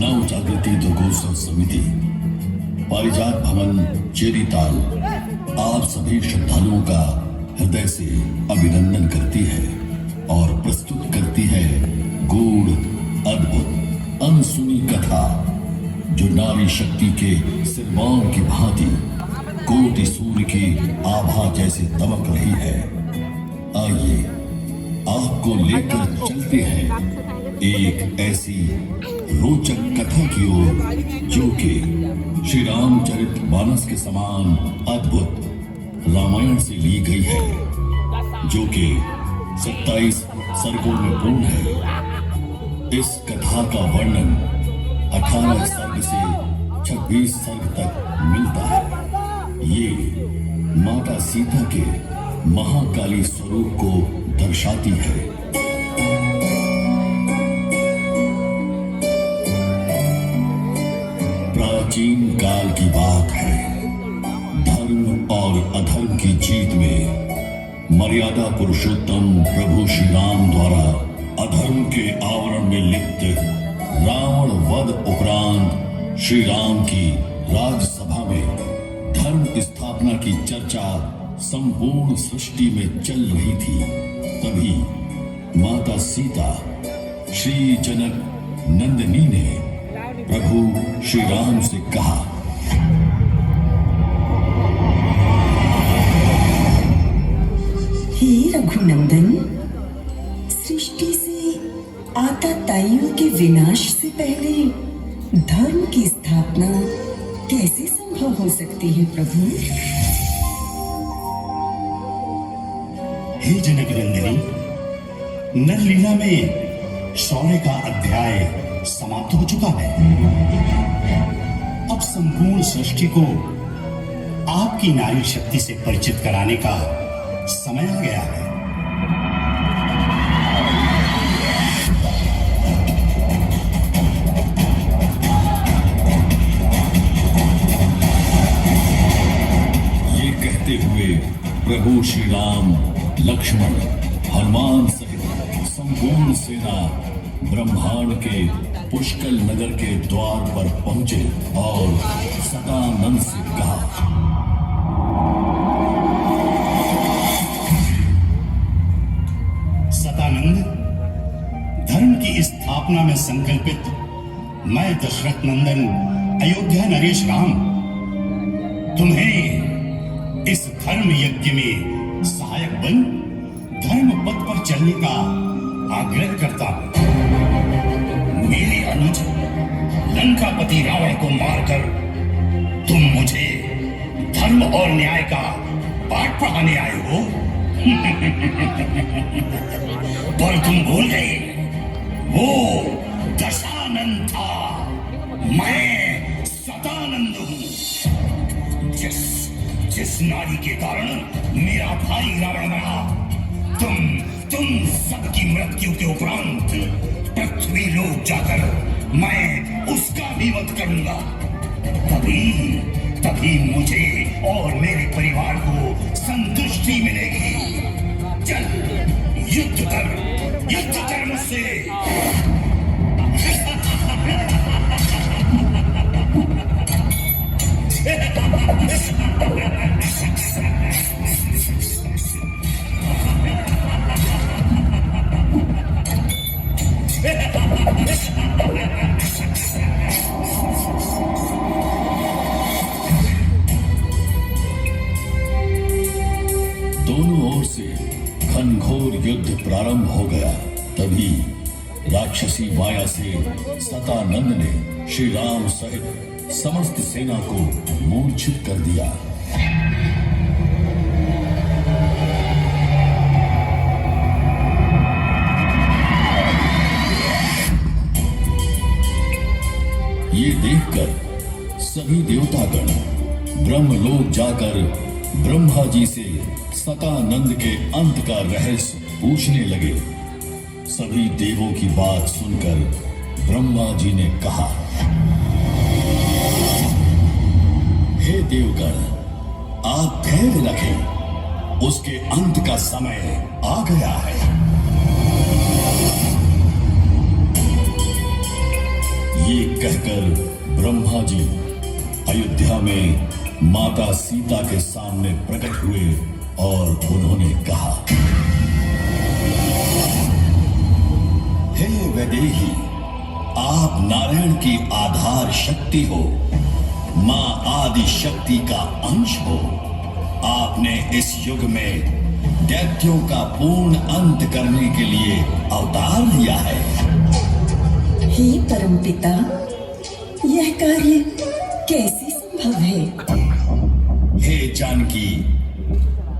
नव जागृति दुर्गोत्सव समिति पारिजात भवन चेरीताल आप सभी श्रद्धालुओं का हृदय से अभिनंदन करती है और प्रस्तुत करती है गूढ़ अद्भुत अनसुनी कथा जो नारी शक्ति के सिरमौर की भांति कोटि सूर्य की आभा जैसे दमक रही है। आइए आपको लेकर चलते हैं एक ऐसी रोचक कथा की ओर जो कि श्री रामचरित मानस के समान अद्भुत रामायण से ली गई है, जो कि 27 सर्गों में पूर्ण है। इस कथा का वर्णन 18 सर्ग से 26 सर्ग तक मिलता है। ये माता सीता के महाकाली स्वरूप को दर्शाती है। प्राचीन काल की बात है। धर्म और अधर्म की जीत में मर्यादा पुरुषोत्तम प्रभु श्री राम द्वारा अधर्म के आवरण में लिप्त रावण वध उपरांत श्री राम की राजसभा में धर्म स्थापना की चर्चा संपूर्ण सृष्टि में चल रही थी। तभी माता सीता श्री जनक नंदिनी ने प्रभु श्री राम से कहा, हे रघुनंदन, सृष्टि से आताताइयों के विनाश से पहले धर्म की स्थापना कैसे संभव हो सकती है प्रभु? हे जनक नंदिनी, नरलीला में शौर्य का अध्याय समाप्त हो चुका है। अब संपूर्ण सृष्टि को आपकी नारी शक्ति से परिचित कराने का समय आ गया है। ये कहते हुए प्रभु श्री राम, लक्ष्मण, हनुमान सहित संपूर्ण सेना ब्रह्मांड के पुष्कल नगर के द्वार पर पहुंचे और सदानंद से कहा, सदानंद, धर्म की स्थापना में संकल्पित मैं दशरथ नंदन अयोध्या नरेश राम तुम्हें इस धर्म यज्ञ में सहायक बन धर्म पथ पर चलने का आग्रह करता हूं। मेरे अनुज लंकापति रावण को मारकर तुम मुझे धर्म और न्याय का पाठ पढ़ाने आए हो। पर तुम भूल गए, वो दशानंद था, मैं सदानंद हूं। जिस नारी के कारण मेरा भाई रावण मरा, तुम सबकी मृत्यु के उपरांत पृथ्वी लोक जाकर मैं उसका भी वध करूंगा। तभी मुझे और मेरे परिवार को संतुष्टि मिलेगी। चल, युद्ध कर मुझसे। दोनों ओर से घनघोर युद्ध प्रारंभ हो गया। तभी राक्षसी माया से सतानंद ने श्री राम सहित समस्त सेना को मूर्छित कर दिया। ये देखकर सभी देवतागण ब्रह्मलोक जाकर ब्रह्मा जी से सतानंद के अंत का रहस्य पूछने लगे। सभी देवों की बात सुनकर ब्रह्मा जी ने कहा, हे देवगण, आप धैर्य रखें, उसके अंत का समय आ गया है। ये कहकर ब्रह्मा जी अयोध्या में माता सीता के सामने प्रकट हुए और उन्होंने कहा, हे वैदेही, आप नारायण की आधार शक्ति हो, मां आदि शक्ति का अंश हो। आपने इस युग में दैत्यों का पूर्ण अंत करने के लिए अवतार लिया है। हे परमपिता, यह कार्य कैसे संभव है? हे जानकी,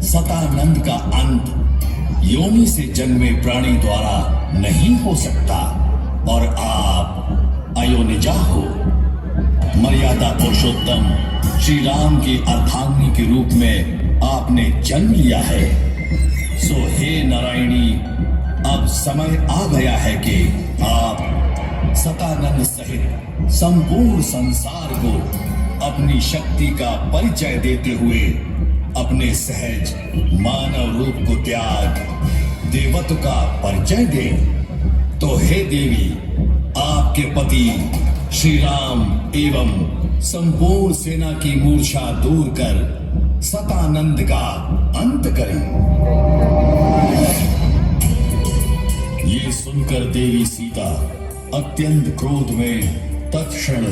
सतानंद का अंत योनि से जन्मे प्राणी द्वारा नहीं हो सकता और आप अयोनिजा हो। मर्यादा पुरुषोत्तम श्री राम की अर्धांगिनी के रूप में आपने जन्म लिया है। सो हे नारायणी, अब समय आ गया है कि आप सतानंद सहित संपूर्ण संसार को अपनी शक्ति का परिचय देते हुए अपने सहज मानव रूप को त्याग देवत्व का परिचय दें। तो हे देवी, आपके पति श्री राम एवं संपूर्ण सेना की मूर्छा दूर कर सतानंद का अंत करें। ये सुनकर देवी सीता अत्यंत क्रोध में तत्क्षण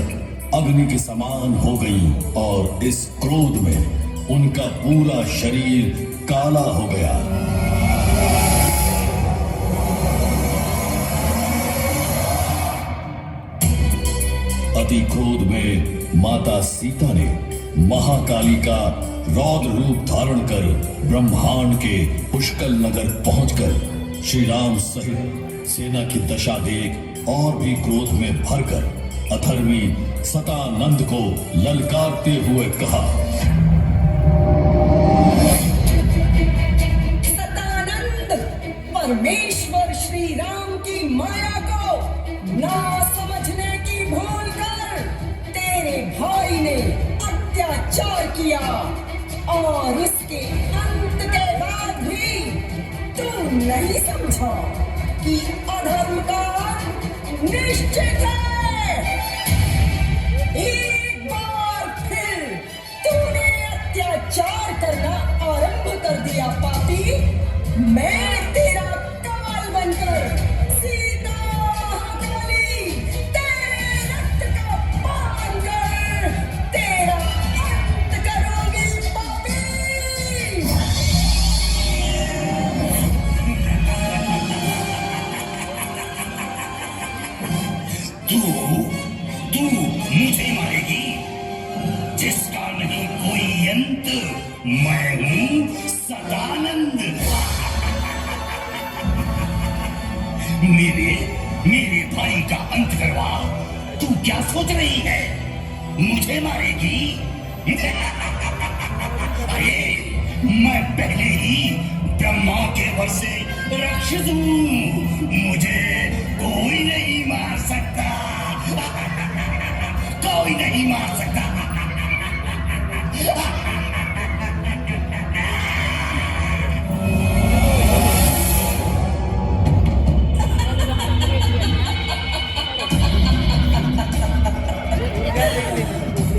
अग्नि के समान हो गई और इस क्रोध में उनका पूरा शरीर काला हो गया। अति क्रोध में माता सीता ने महाकाली का रौद्र रूप धारण कर ब्रह्मांड के पुष्कल नगर पहुंचकर श्री राम सहित सेना की दशा देख और भी क्रोध में भरकर अधर्मी सतानंद को ललकारते हुए कहा, सतानंद, परमेश्वर श्री राम की माया को ना समझने की भूल कर तेरे भाई ने अत्याचार किया और उसके अंत के बाद भी तू नहीं समझा कि अधर्म का निश्चित है। एक बार फिर तूने अत्याचार करना आरंभ कर दिया पापी। मैं तेरा काल बनकर सीता महाकाली तेरे रक्त का पान कर तेरा अंत करूंगी पापी। तू मुझे मारेगी जिसका नहीं कोई अंत। मैं हूं सदानंद। मेरे भाई का अंत करवा। तू क्या सोच रही है? मुझे मारेगी? अरे मैं पहले ही ब्रह्मा के वर से राक्षस हूं। मुझे कोई नहीं मार सकता। कोई नहीं मार सकता।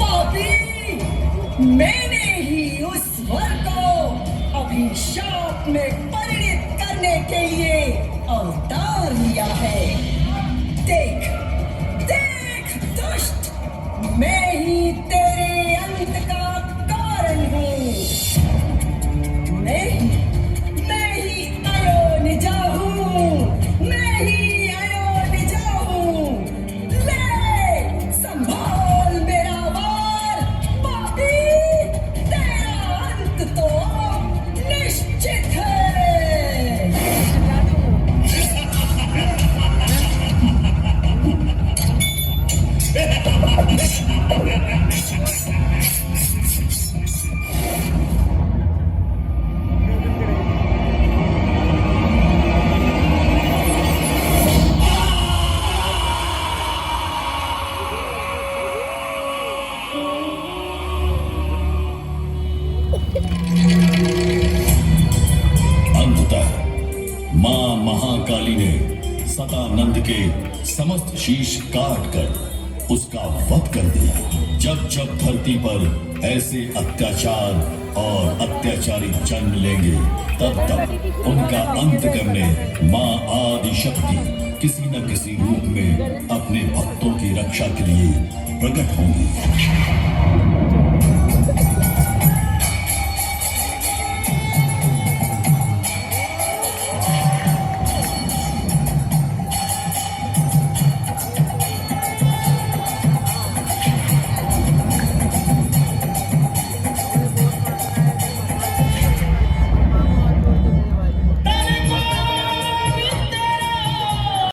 पापी, मैंने ही उस वर को अभिशाप में परिणत करने के लिए अवतार लिया है। देख देख दुष्ट, मैं ही तेरे अंत का कारण हूँ। मैं ही अयोनिजा हूँ। मैं ही अयोनिजा हूँ। ले संभाल मेरा वार पापी, तेरा अंत तो निश्चित है। अंततः मां महाकाली ने सतानंद के समस्त शीश काट कर उसका वध कर दिया। जब जब धरती पर ऐसे अत्याचार और अत्याचारी जन्म लेंगे, तब तब उनका अंत करने मां आदि शक्ति किसी न किसी रूप में अपने भक्तों की रक्षा के लिए प्रकट होंगी।